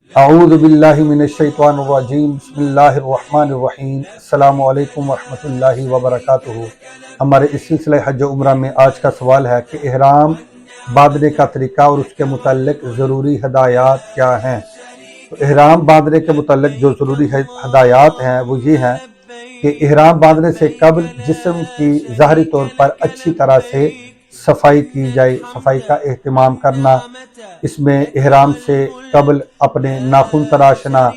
اعوذ باللہ من الشیطان الرجیم بسم اللہ الرحمن الرحیم السلام علیکم ورحمۃ اللہ وبرکاتہ۔ ہمارے اس سلسلہ حج و عمرہ میں آج کا سوال ہے کہ احرام باندھنے کا طریقہ اور اس کے متعلق ضروری ہدایات کیا ہیں؟ تو احرام باندھنے کے متعلق جو ضروری ہدایات ہیں وہ یہ ہیں کہ احرام باندھنے سے قبل جسم کی ظاہری طور پر اچھی طرح سے صفائی کی جائے، صفائی کا اہتمام کرنا۔ اس میں احرام سے قبل اپنے ناخن تراشنا،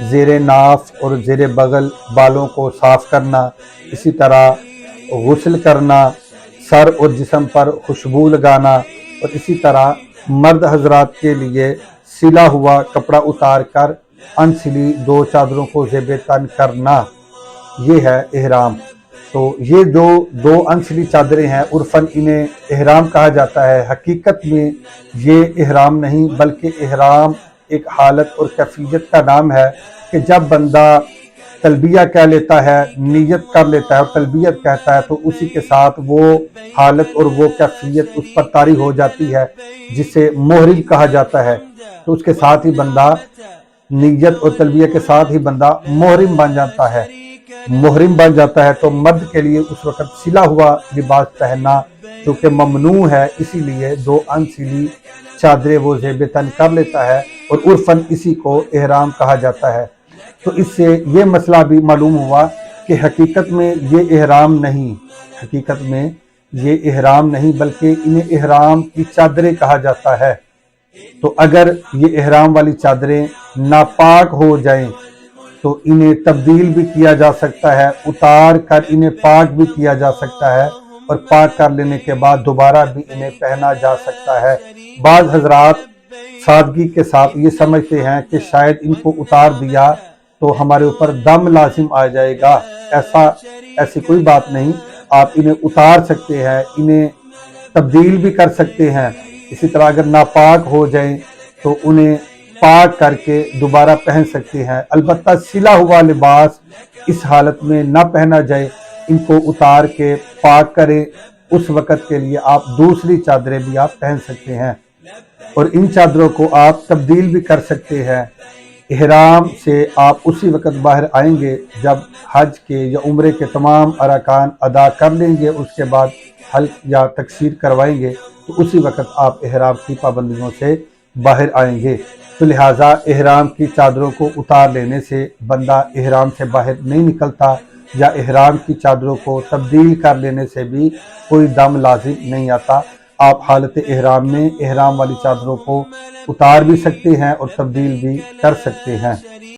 زیر ناف اور زیر بغل بالوں کو صاف کرنا، اسی طرح غسل کرنا، سر اور جسم پر خوشبو لگانا، اور اسی طرح مرد حضرات کے لیے سلا ہوا کپڑا اتار کر انسلی 2 چادروں کو زیب تن کرنا، یہ ہے احرام۔ تو یہ جو 2 انسلی چادریں ہیں عرفاً انہیں احرام کہا جاتا ہے۔ حقیقت میں یہ احرام نہیں بلکہ احرام ایک حالت اور کیفیت کا نام ہے کہ جب بندہ تلبیہ کہہ لیتا ہے، نیت کر لیتا ہے اور تلبیت کہتا ہے تو اسی کے ساتھ وہ حالت اور وہ کیفیت اس پر طاری ہو جاتی ہے جسے محرم کہا جاتا ہے۔ تو اس کے ساتھ ہی بندہ نیت اور تلبیہ کے ساتھ ہی بندہ محرم بن جاتا ہے۔ محرم بن جاتا ہے تو مرد کے لیے اس وقت سلا ہوا لباس پہننا جو کہ ممنوع ہے، اسی لیے 2 انسلی چادریں وہ زیب تن کر لیتا ہے اور عرفاً اسی کو احرام کہا جاتا ہے۔ تو اس سے یہ مسئلہ بھی معلوم ہوا کہ حقیقت میں یہ احرام نہیں، حقیقت میں یہ احرام نہیں بلکہ انہیں احرام کی چادریں کہا جاتا ہے۔ تو اگر یہ احرام والی چادریں ناپاک ہو جائیں تو انہیں تبدیل بھی کیا جا سکتا ہے، اتار کر انہیں پاک بھی کیا جا سکتا ہے، اور پاک کر لینے کے بعد دوبارہ بھی انہیں پہنا جا سکتا ہے۔ بعض حضرات سادگی کے ساتھ یہ سمجھتے ہیں کہ شاید ان کو اتار دیا تو ہمارے اوپر دم لازم آ جائے گا۔ ایسی کوئی بات نہیں، آپ انہیں اتار سکتے ہیں، انہیں تبدیل بھی کر سکتے ہیں۔ اسی طرح اگر ناپاک ہو جائیں تو انہیں پاک کر کے دوبارہ پہن سکتے ہیں۔ البتہ سلا ہوا لباس اس حالت میں نہ پہنا جائے، ان کو اتار کے پاک کریں، اس وقت کے لیے آپ دوسری چادریں بھی آپ پہن سکتے ہیں اور ان چادروں کو آپ تبدیل بھی کر سکتے ہیں۔ احرام سے آپ اسی وقت باہر آئیں گے جب حج کے یا عمرے کے تمام ارکان ادا کر لیں گے، اس کے بعد حلق یا تقصیر کروائیں گے تو اسی وقت آپ احرام کی پابندیوں سے باہر آئیں گے۔ تو لہٰذا احرام کی چادروں کو اتار لینے سے بندہ احرام سے باہر نہیں نکلتا، یا احرام کی چادروں کو تبدیل کر لینے سے بھی کوئی دم لازم نہیں آتا۔ آپ حالت احرام میں احرام والی چادروں کو اتار بھی سکتے ہیں اور تبدیل بھی کر سکتے ہیں۔